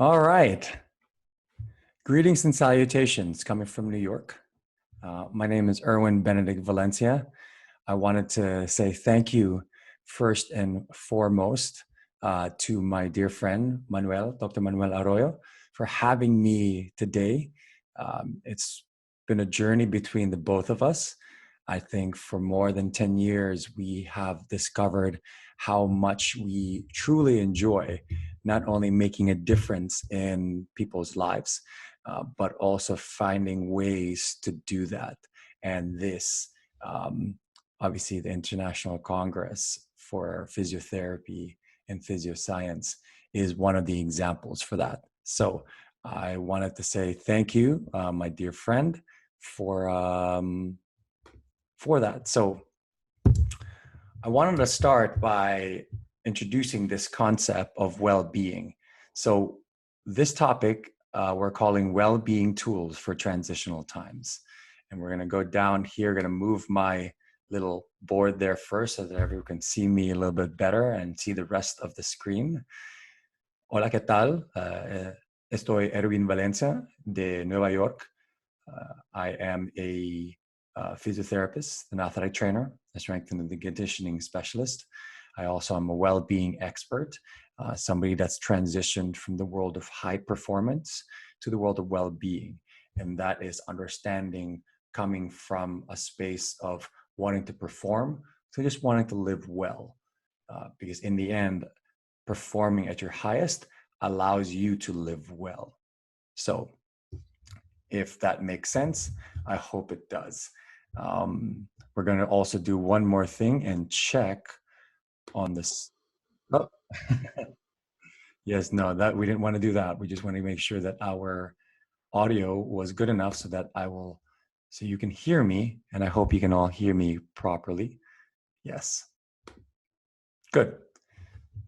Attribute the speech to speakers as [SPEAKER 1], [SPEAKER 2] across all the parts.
[SPEAKER 1] All right. Greetings and salutations coming from New York. My name is Erwin Valencia. I wanted to say thank you first and foremost to my dear friend, Dr. Manuel Arroyo, for having me today. It's been a journey between the both of us. I think for more than 10 years, we have discovered how much we truly enjoy not only making a difference in people's lives, but also finding ways to do that. And this, obviously, the International Congress for Physiotherapy and Physioscience is one of the examples for that. So I wanted to say thank you, my dear friend, for that. So I wanted to start by introducing this concept of well-being. So this topic we're calling well-being tools for transitional times. And we're going to go down here, going to move my little board there first so that everyone can see me a little bit better and see the rest of the screen. Hola, ¿qué tal? Estoy Erwin Valencia de Nueva York. I am a physiotherapist, an athletic trainer, a strength and conditioning specialist. I also am a well-being expert, somebody that's transitioned from the world of high performance to the world of well-being. And that is understanding coming from a space of wanting to perform to just wanting to live well. Because in the end, performing at your highest allows you to live well. So if that makes sense, I hope it does. We're going to also do one more thing and check on this. Oh. Yes, no, that we didn't want to do that. We just want to make sure that our audio was good enough so that so you can hear me, and I hope you can all hear me properly. Yes. Good.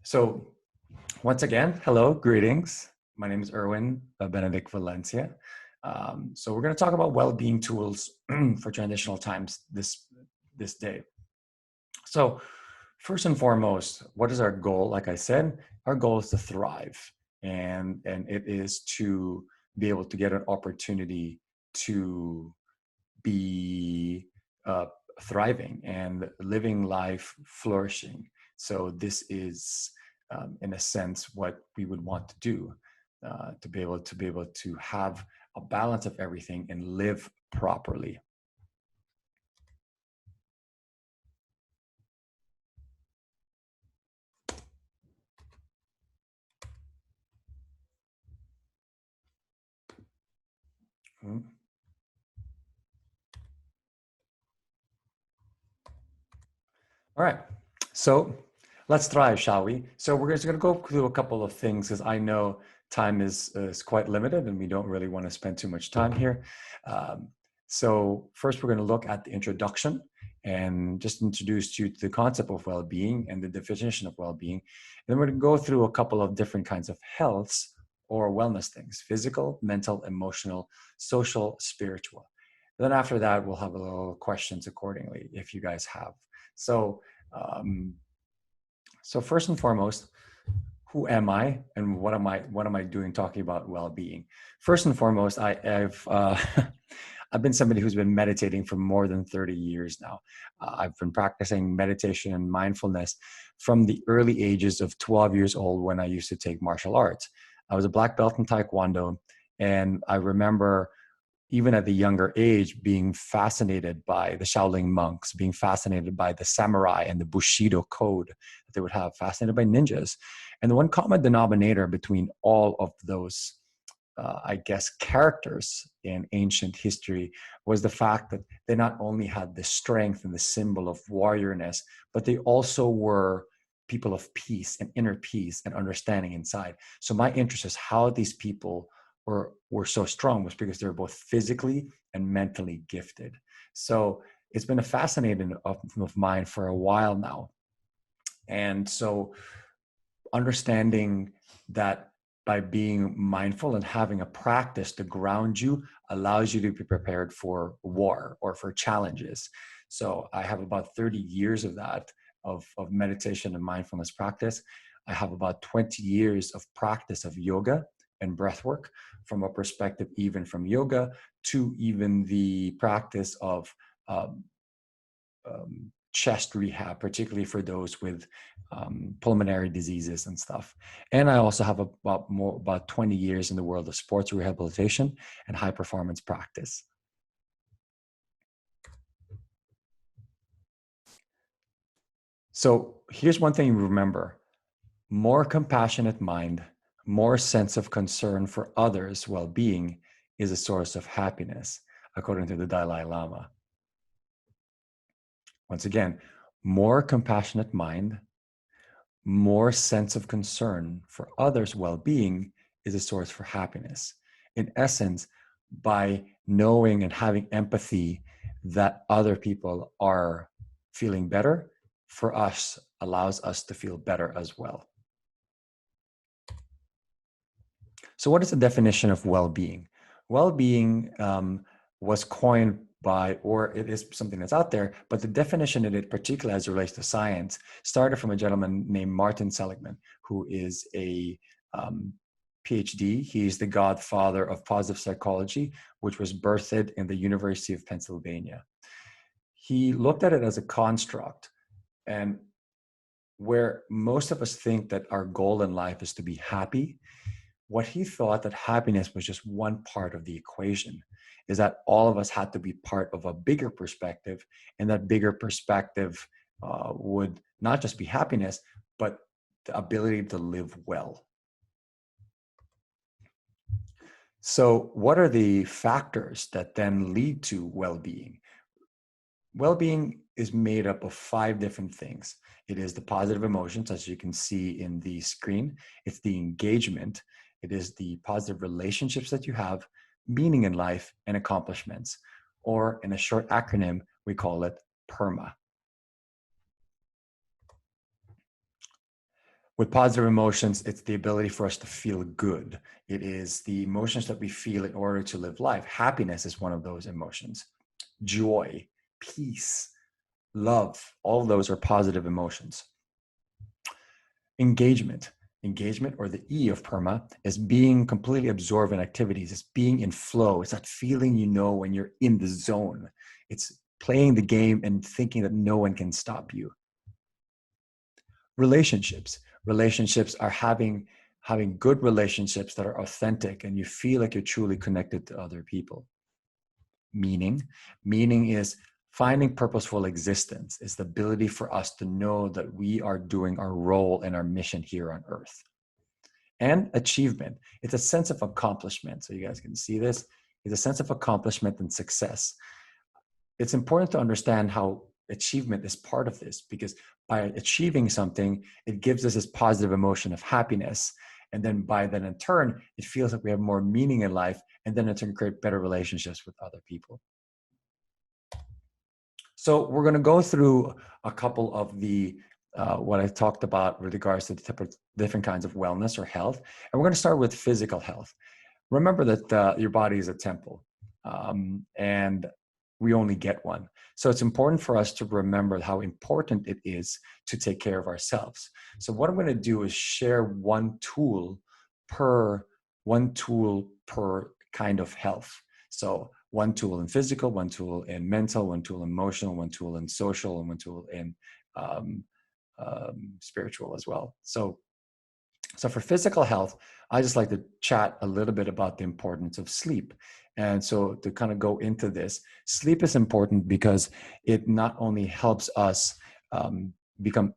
[SPEAKER 1] So once again, hello, greetings. My name is Erwin Valencia. So we're going to talk about well-being tools for transitional times this day. So first and foremost, what is our goal? Like I said, our goal is to thrive, and it is to be able to get an opportunity to be thriving and living life flourishing. So this is, in a sense, what we would want to do, to be able to have a balance of everything and live properly. All right, so let's thrive, shall we? So we're just going to go through a couple of things because I know time is quite limited and we don't really want to spend too much time here. So first, we're going to look at the introduction and just introduce you to the concept of well-being and the definition of well-being. And then we're going to go through a couple of different kinds of healths or wellness things: physical, mental, emotional, social, spiritual. And then after that, we'll have a little questions accordingly if you guys have. So, so first and foremost, who am I and what am I doing talking about well-being? First and foremost, I've I've been somebody who's been meditating for more than 30 years now. I've been practicing meditation and mindfulness from the early ages of 12 years old when I used to take martial arts. I was a black belt in Taekwondo, and I remember even at the younger age, being fascinated by the Shaolin monks, being fascinated by the samurai and the Bushido code that they would have, fascinated by ninjas. And the one common denominator between all of those, I guess, characters in ancient history was the fact that they not only had the strength and the symbol of warriorness, but they also were people of peace and inner peace and understanding inside. So my interest is how these people were so strong was because they're both physically and mentally gifted. So it's been a fascinating of mine for a while now. And so understanding that by being mindful and having a practice to ground you allows you to be prepared for war or for challenges. So I have about 30 years of that, of meditation and mindfulness practice. I have about 20 years of practice of yoga and breath work, from a perspective even from yoga to even the practice of um, chest rehab, particularly for those with pulmonary diseases and stuff. And I also have about 20 years in the world of sports rehabilitation and high performance practice. So here's one thing to remember: more compassionate mind, more sense of concern for others' well-being is a source of happiness, according to the Dalai Lama. Once again, more compassionate mind, more sense of concern for others' well-being is a source for happiness. In essence, by knowing and having empathy that other people are feeling better, for us, allows us to feel better as well. So what is the definition of well-being? Well-being was coined by, or it is something that's out there, but the definition in it, particularly as it relates to science, started from a gentleman named Martin Seligman, who is a PhD. He's the godfather of positive psychology, which was birthed in the University of Pennsylvania. He looked at it as a construct, and where most of us think that our goal in life is to be happy, what he thought that happiness was just one part of the equation, is that all of us had to be part of a bigger perspective, and that bigger perspective would not just be happiness, but the ability to live well. So what are the factors that then lead to well-being? Well-being is made up of 5 different things. It is the positive emotions, as you can see in the screen. It's the engagement. It is the positive relationships that you have, meaning in life, and accomplishments. Or in a short acronym, we call it PERMA. With positive emotions, it's the ability for us to feel good. It is the emotions that we feel in order to live life. Happiness is one of those emotions. Joy, peace, love, all of those are positive emotions. Engagement, or the E of PERMA, is being completely absorbed in activities. It's being in flow. It's that feeling when you're in the zone. It's playing the game and thinking that no one can stop you. Relationships are having good relationships that are authentic, and you feel like you're truly connected to other people. Meaning is finding purposeful existence. It's the ability for us to know that we are doing our role and our mission here on earth. And achievement, it's a sense of accomplishment. So you guys can see this. It's a sense of accomplishment and success. It's important to understand how achievement is part of this, because by achieving something, it gives us this positive emotion of happiness. And then in turn, it feels like we have more meaning in life, and then in turn create better relationships with other people. So we're going to go through a couple of the what I talked about with regards to the different kinds of wellness or health. And we're going to start with physical health. Remember that your body is a temple, and we only get one. So it's important for us to remember how important it is to take care of ourselves. So what I'm going to do is share one tool per kind of health. So one tool in physical, one tool in mental, one tool in emotional, one tool in social, and one tool in spiritual as well. So for physical health, I just like to chat a little bit about the importance of sleep. And so to kind of go into this, sleep is important because it not only helps us become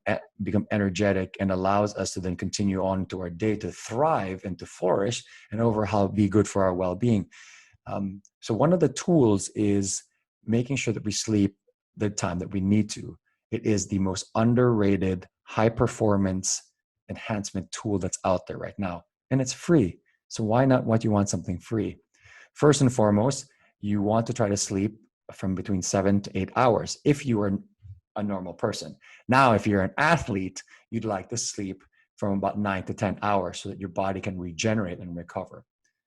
[SPEAKER 1] energetic and allows us to then continue on to our day to thrive and to flourish, and overall be good for our well-being. So one of the tools is making sure that we sleep the time that we need to. It is the most underrated high performance enhancement tool that's out there right now. And it's free. So why not you want something free? First and foremost, you want to try to sleep from between 7 to 8 hours if you are a normal person. Now, if you're an athlete, you'd like to sleep from about 9 to 10 hours so that your body can regenerate and recover.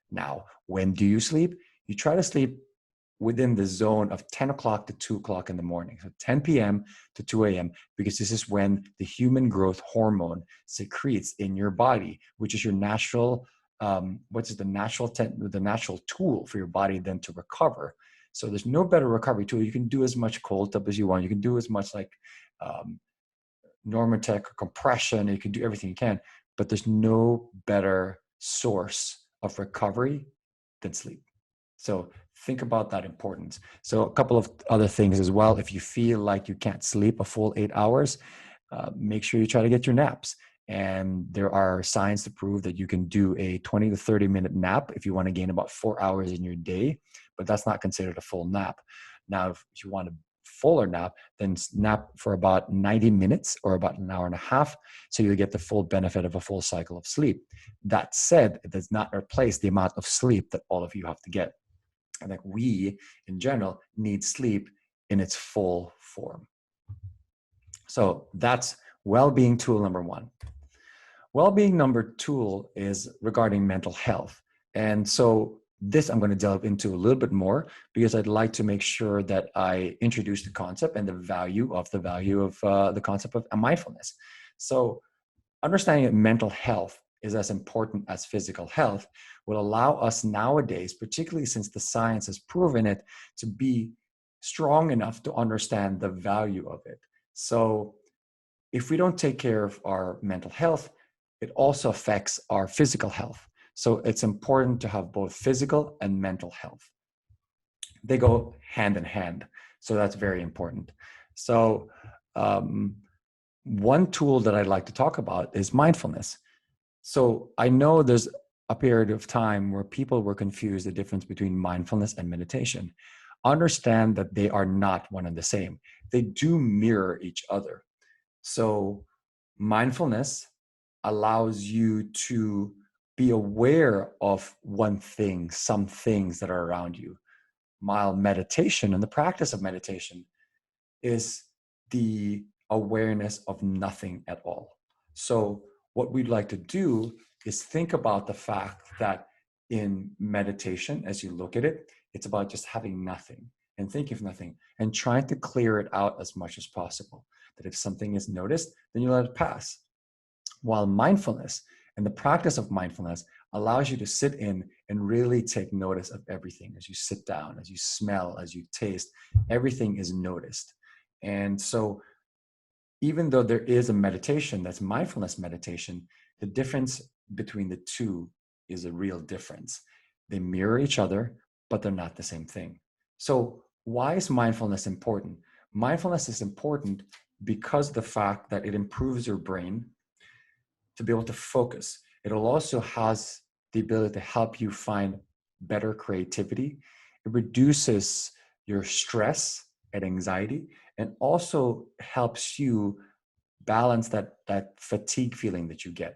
[SPEAKER 1] Now, when do you sleep? You try to sleep within the zone of 10 o'clock to 2 o'clock in the morning. So 10 p.m. to 2 a.m., because this is when the human growth hormone secretes in your body, which is your natural what is the natural tool for your body then to recover. So there's no better recovery tool. You can do as much cold tub as you want. You can do as much like Normatec or compression. You can do everything you can, but there's no better source of recovery than sleep. So think about that importance. So a couple of other things as well. If you feel like you can't sleep a full 8 hours, make sure you try to get your naps. And there are signs to prove that you can do a 20 to 30 minute nap if you want to gain about 4 hours in your day, but that's not considered a full nap. Now, if you want a fuller nap, then nap for about 90 minutes or about an hour and a half, so you'll get the full benefit of a full cycle of sleep. That said, it does not replace the amount of sleep that all of you have to get. And that we, in general, need sleep in its full form. So that's well-being tool number one. Well-being number two is regarding mental health. And so this I'm going to delve into a little bit more because I'd like to make sure that I introduce the concept and the value of the concept of mindfulness. So understanding that mental health is as important as physical health will allow us nowadays, particularly since the science has proven it, to be strong enough to understand the value of it. So if we don't take care of our mental health, it also affects our physical health. So it's important to have both physical and mental health. They go hand in hand. So that's very important. So one tool that I'd like to talk about is mindfulness. So I know there's a period of time where people were confused the difference between mindfulness and meditation. Understand that they are not one and the same. They do mirror each other. So mindfulness allows you to be aware of one thing, some things that are around you. While meditation and the practice of meditation is the awareness of nothing at all. So what we'd like to do is think about the fact that in meditation, as you look at it, it's about just having nothing and thinking of nothing and trying to clear it out as much as possible. That if something is noticed, then you let it pass. While mindfulness and the practice of mindfulness allows you to sit in and really take notice of everything. As you sit down, as you smell, as you taste, everything is noticed. And so even though there is a meditation that's mindfulness meditation, the difference between the two is a real difference. They mirror each other, but they're not the same thing. So why is mindfulness important? Mindfulness is important because of the fact that it improves your brain to be able to focus. It also has the ability to help you find better creativity. It reduces your stress and anxiety, and also helps you balance that fatigue feeling that you get.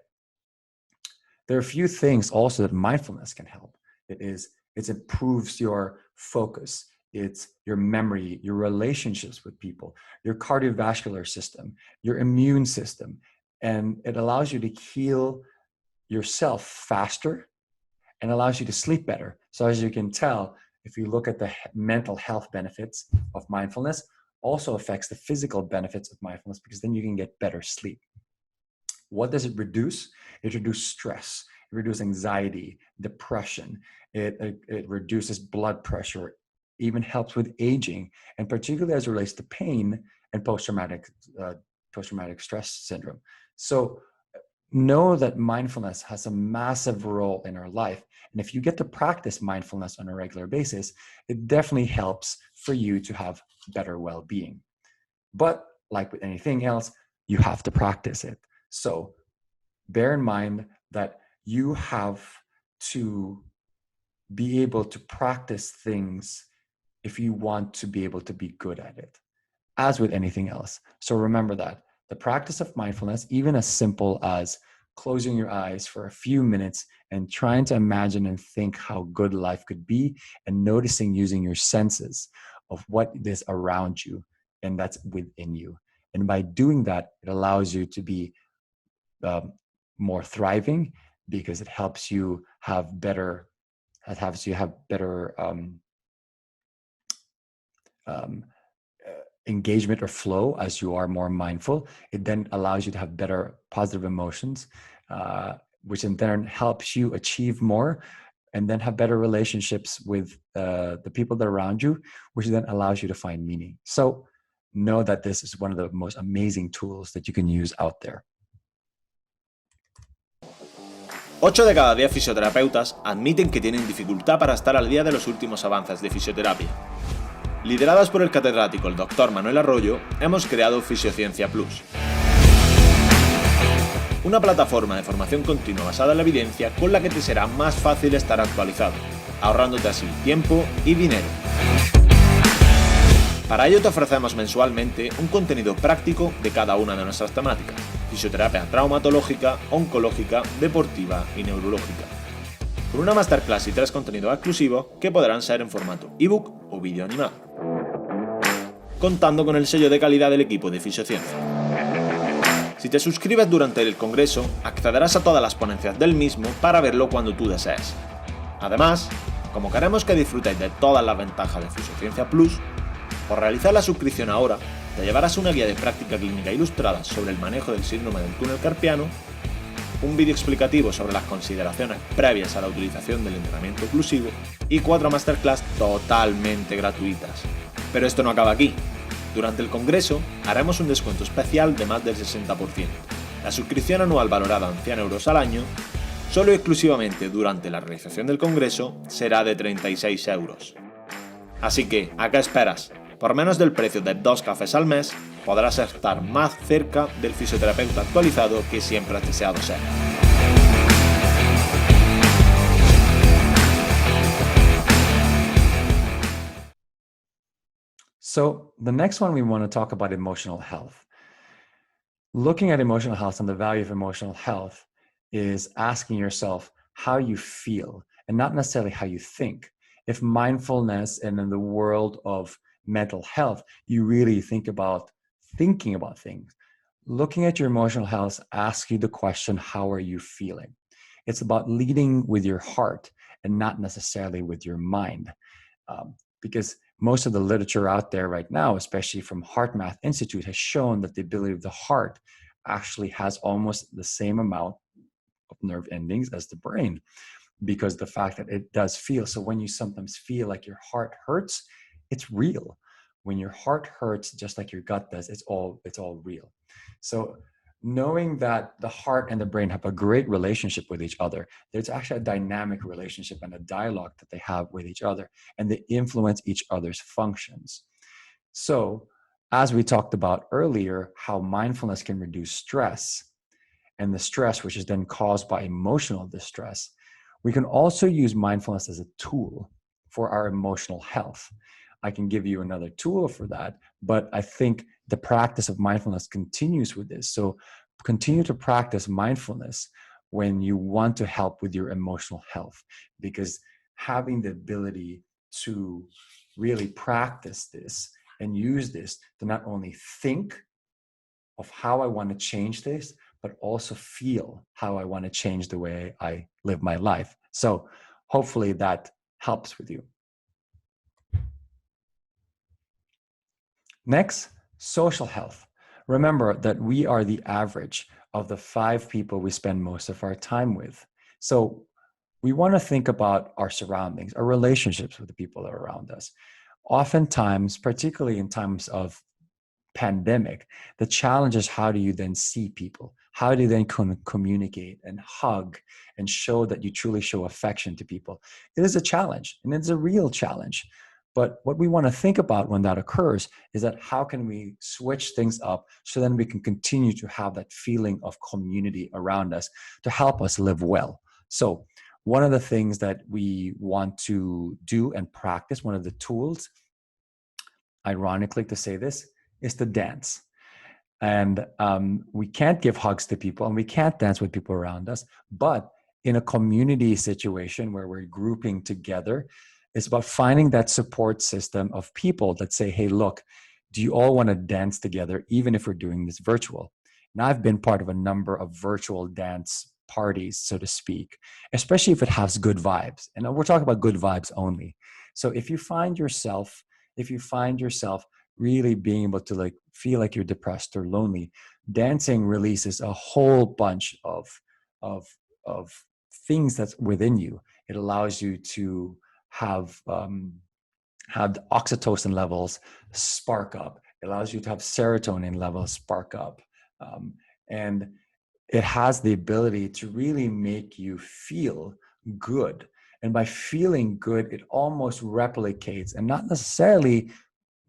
[SPEAKER 1] There are a few things also that mindfulness can help. It improves your focus, it's your memory, your relationships with people, your cardiovascular system, your immune system, and it allows you to heal yourself faster and allows you to sleep better. So as you can tell, if you look at the mental health benefits of mindfulness, also affects the physical benefits of mindfulness because then you can get better sleep. What does it reduce? It reduces stress, it reduces anxiety, depression, it reduces blood pressure, even helps with aging, and particularly as it relates to pain and post-traumatic stress syndrome. So know that mindfulness has a massive role in our life. And if you get to practice mindfulness on a regular basis, it definitely helps for you to have better well-being. But like with anything else, you have to practice it. So bear in mind that you have to be able to practice things if you want to be able to be good at it, as with anything else. So remember that the practice of mindfulness, even as simple as closing your eyes for a few minutes and trying to imagine and think how good life could be, and noticing using your senses of what is around you and that's within you. And by doing that, it allows you to be more thriving because it helps you have better, engagement or flow as you are more mindful. It then allows you to have better positive emotions. which in turn helps you achieve more and then have better relationships with the people that are around you, which then allows you to find meaning. So know that this is one of the most amazing tools that you can use out there.
[SPEAKER 2] 8 de cada 10 fisioterapeutas admiten que tienen dificultad para estar al día de los últimos avances de fisioterapia. Liderados por el catedrático el Dr. Manuel Arroyo, hemos creado Physiociencia Plus, una plataforma de formación continua basada en la evidencia con la que te será más fácil estar actualizado, ahorrándote así tiempo y dinero. Para ello te ofrecemos mensualmente un contenido práctico de cada una de nuestras temáticas: fisioterapia traumatológica, oncológica, deportiva y neurológica, con una masterclass y 3 contenidos exclusivos que podrán ser en formato ebook o vídeo animado, contando con el sello de calidad del equipo de Fisiociencia. Si te suscribes durante el congreso, accederás a todas las ponencias del mismo para verlo cuando tú desees. Además, como queremos que disfrutéis de todas las ventajas de Physiociencia Plus, por realizar la suscripción ahora, te llevarás una guía de práctica clínica ilustrada sobre el manejo del síndrome del túnel carpiano, un vídeo explicativo sobre las consideraciones previas a la utilización del entrenamiento oclusivo y 4 masterclass totalmente gratuitas. Pero esto no acaba aquí. Durante el congreso haremos un descuento especial de más del 60%. La suscripción anual valorada en 100 euros al año, solo y exclusivamente durante la realización del congreso, será de 36 euros. Así que, ¿a qué esperas? Por menos del precio de 2 cafés al mes, podrás estar más cerca del fisioterapeuta actualizado que siempre has deseado ser.
[SPEAKER 1] So the next one, we want to talk about emotional health. Looking at emotional health and the value of emotional health is asking yourself how you feel and not necessarily how you think. If mindfulness and in the world of mental health, you really think about thinking about things. Looking at your emotional health asks you the question, how are you feeling? It's about leading with your heart and not necessarily with your mind. Because most of the literature out there right now, especially from Heart Math Institute, has shown that the ability of the heart actually has almost the same amount of nerve endings as the brain, because the fact that it does feel. So when you sometimes feel like your heart hurts, it's real. When your heart hurts, just like your gut does, it's all real. So knowing that the heart and the brain have a great relationship with each other, there's actually a dynamic relationship and a dialogue that they have with each other, and they influence each other's functions. So as we talked about earlier, how mindfulness can reduce stress, and the stress which is then caused by emotional distress, we can also use mindfulness as a tool for our emotional health. I can give you another tool for that, but I think the practice of mindfulness continues with this. So continue to practice mindfulness when you want to help with your emotional health, because having the ability to really practice this and use this to not only think of how I want to change this, but also feel how I want to change the way I live my life. So hopefully that helps with you. Next, social health. Remember that we are the average of the 5 people we spend most of our time with. So we want to think about our surroundings, our relationships with the people that are around us. Oftentimes, particularly in times of pandemic, the challenge is, how do you then see people? How do you then communicate and hug and show that you truly show affection to people? It is a challenge, and it's a real challenge. But what we want to think about when that occurs is that how can we switch things up so then we can continue to have that feeling of community around us to help us live well. So one of the things that we want to do and practice, one of the tools, ironically to say this, is to dance. And we can't give hugs to people and we can't dance with people around us, but in a community situation where we're grouping together, it's about finding that support system of people that say, hey, look, do you all want to dance together, even if we're doing this virtual? And I've been part of a number of virtual dance parties, so to speak, especially if it has good vibes. And we're talking about good vibes only. So if you find yourself really being able to feel like you're depressed or lonely, dancing releases a whole bunch of of things that's within you. It allows you to have the oxytocin levels spark up. It allows you to have serotonin levels spark up. And it has the ability to really make you feel good. And by feeling good, it almost replicates and not necessarily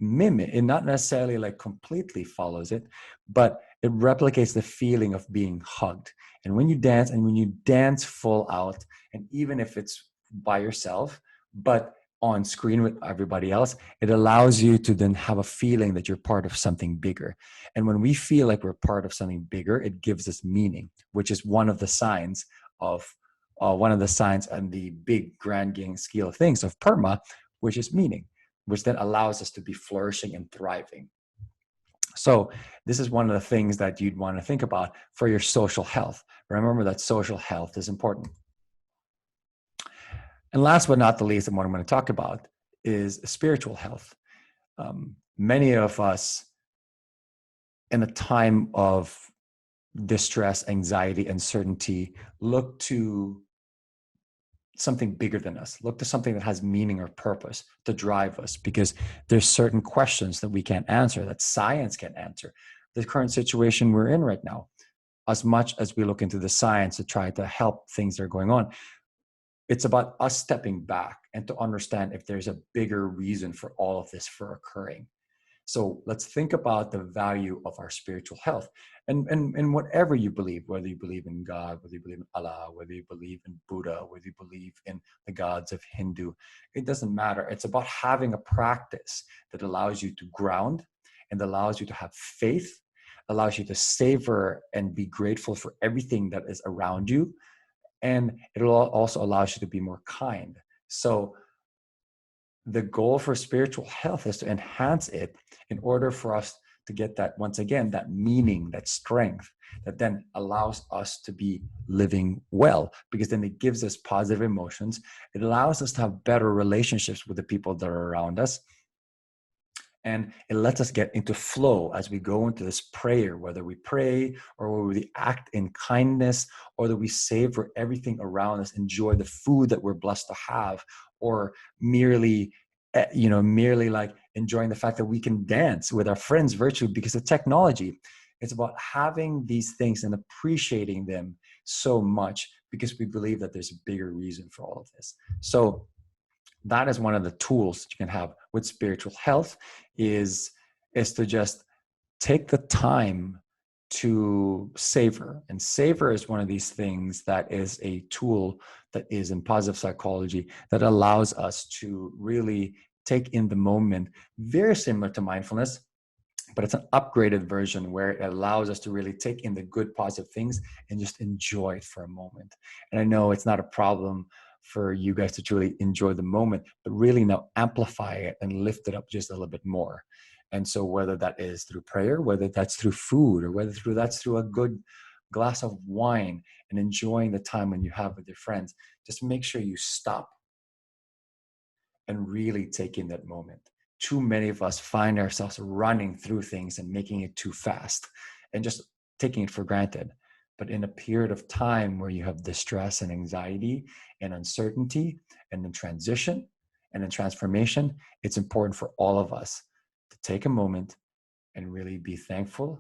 [SPEAKER 1] mimic it, not necessarily like completely follows it, but it replicates the feeling of being hugged. And when you dance full out, and even if it's by yourself, but on screen with everybody else, it allows you to then have a feeling that you're part of something bigger. And when we feel like we're part of something bigger, it gives us meaning, which is one of the signs and the big grand scale of things of PERMA, which is meaning, which then allows us to be flourishing and thriving. So this is one of the things that you'd want to think about for your social health. Remember that social health is important. And last but not the least, and what I'm going to talk about is spiritual health. Many of us in a time of distress, anxiety, uncertainty, look to something bigger than us, look to something that has meaning or purpose to drive us, because there's certain questions that we can't answer, that science can't answer. The current situation we're in right now, as much as we look into the science to try to help things that are going on, it's about us stepping back and to understand if there's a bigger reason for all of this for occurring. So let's think about the value of our spiritual health, and whatever you believe, whether you believe in God, whether you believe in Allah, whether you believe in Buddha, whether you believe in the gods of Hindu, it doesn't matter. It's about having a practice that allows you to ground and allows you to have faith, allows you to savor and be grateful for everything that is around you. And it also allows you to be more kind. So the goal for spiritual health is to enhance it in order for us to get that, once again, that meaning, that strength that then allows us to be living well, because then it gives us positive emotions. It allows us to have better relationships with the people that are around us. And it lets us get into flow as we go into this prayer, whether we pray or whether we act in kindness, or that we savor everything around us, enjoy the food that we're blessed to have, or merely like enjoying the fact that we can dance with our friends virtually because of technology. It's about having these things and appreciating them so much because we believe that there's a bigger reason for all of this. So that is one of the tools that you can have with spiritual health, is to just take the time to savor. And savor is one of these things that is a tool that is in positive psychology that allows us to really take in the moment, very similar to mindfulness, but it's an upgraded version where it allows us to really take in the good positive things and just enjoy it for a moment. And I know it's not a problem for you guys to truly enjoy the moment, but really now amplify it and lift it up just a little bit more. And so whether that is through prayer, whether that's through food, or whether that's through a good glass of wine and enjoying the time when you have with your friends, just make sure you stop and really take in that moment. Too many of us find ourselves running through things and making it too fast and just taking it for granted. But in a period of time where you have distress and anxiety and uncertainty and then transition and then transformation, it's important for all of us to take a moment and really be thankful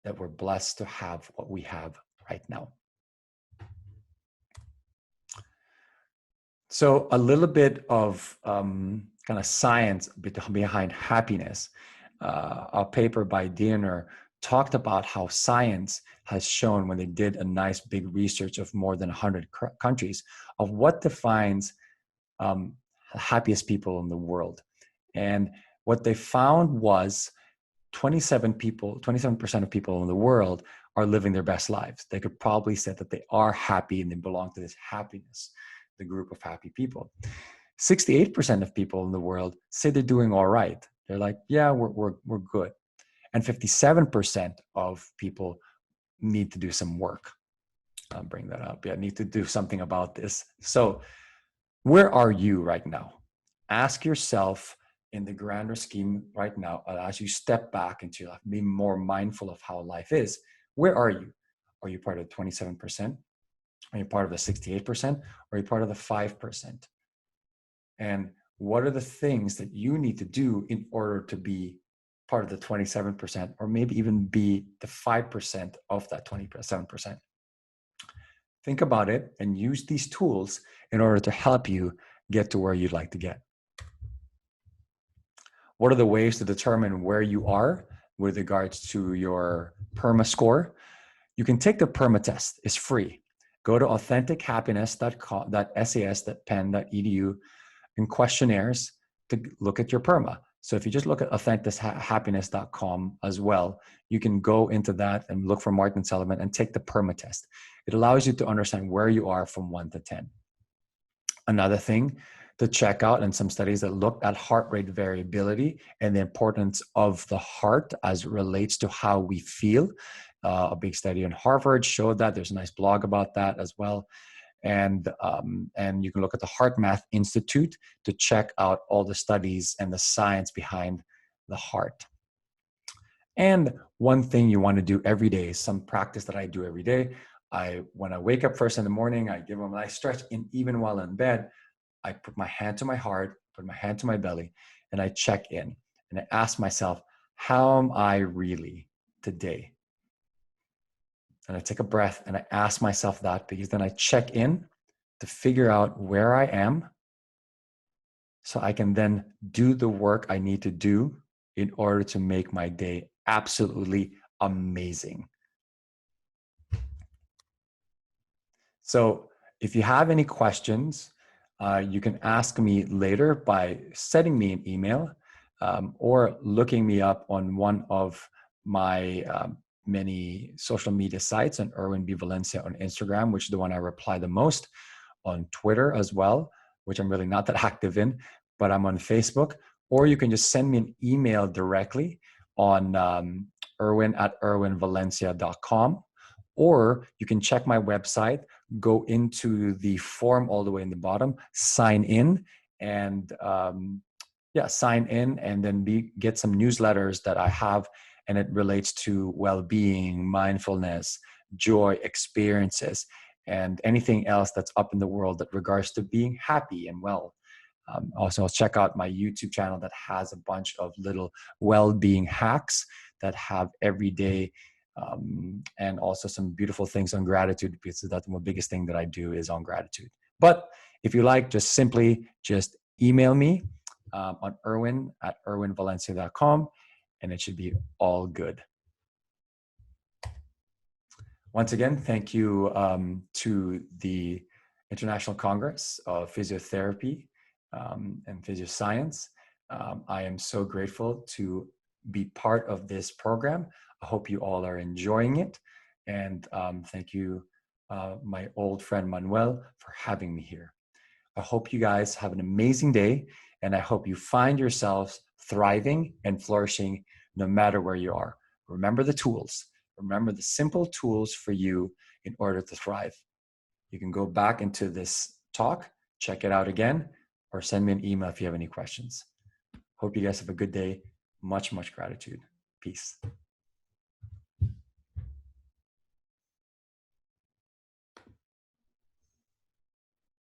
[SPEAKER 1] that we're blessed to have what we have right now. So a little bit of kind of science behind happiness. A paper by Diener talked about how science has shown, when they did a nice big research of more than 100 countries, of what defines the happiest people in the world. And what they found was 27% of people in the world are living their best lives. They could probably say that they are happy and they belong to this happiness, the group of happy people. 68% of people in the world say they're doing all right. They're like, yeah, we're good. And 57% of people need to do some work. I'll bring that up. Yeah, need to do something about this. So where are you right now? Ask yourself, in the grander scheme right now, as you step back into your life, be more mindful of how life is. Where are you? Are you part of 27%? Are you part of the 68% or are you part of the 5%? And what are the things that you need to do in order to be part of the 27%, or maybe even be the 5% of that 27%? Think about it and use these tools in order to help you get to where you'd like to get. What are the ways to determine where you are with regards to your PERMA score? You can take the PERMA test. It's free. Go to authentichappiness.sas.penn.edu in questionnaires to look at your PERMA. So if you just look at authentichappiness.com as well, you can go into that and look for Martin Seligman and take the PERMA test. It allows you to understand where you are from 1 to 10. Another thing to check out, and some studies that looked at heart rate variability and the importance of the heart as it relates to how we feel. A big study in Harvard showed that. There's a nice blog about that as well. And you can look at the Heart Math Institute to check out all the studies and the science behind the heart. And one thing you want to do every day is some practice that I do every day. When I wake up first in the morning, I give them a nice stretch, and even while in bed, I put my hand to my heart, put my hand to my belly, and I check in. And I ask myself, how am I really today? And I take a breath and I ask myself that, because then I check in to figure out where I am so I can then do the work I need to do in order to make my day absolutely amazing. So if you have any questions, you can ask me later by sending me an email or looking me up on one of my many social media sites, on Erwin B. Valencia on Instagram, which is the one I reply the most, on Twitter as well, which I'm really not that active in, but I'm on Facebook. Or you can just send me an email directly on erwin@erwinvalencia.com. Or you can check my website, go into the form all the way in the bottom, sign in, and sign in, and then get some newsletters that I have, and it relates to well-being, mindfulness, joy, experiences, and anything else that's up in the world that regards to being happy and well. Also, check out my YouTube channel that has a bunch of little well-being hacks that have everyday and also some beautiful things on gratitude, because that's the biggest thing that I do is on gratitude. But if you like, just simply email me on erwin@erwinvalencia.com, and it should be all good. Once again, thank you to the International Congress of Physiotherapy and Physioscience. I am so grateful to be part of this program. I hope you all are enjoying it. And thank you, my old friend Manuel, for having me here. I hope you guys have an amazing day, and I hope you find yourselves thriving and flourishing no matter where you are. Remember the tools. Remember the simple tools for you in order to thrive. You can go back into this talk, check it out again, or send me an email if you have any questions. Hope you guys have a good day. Much, much gratitude. Peace.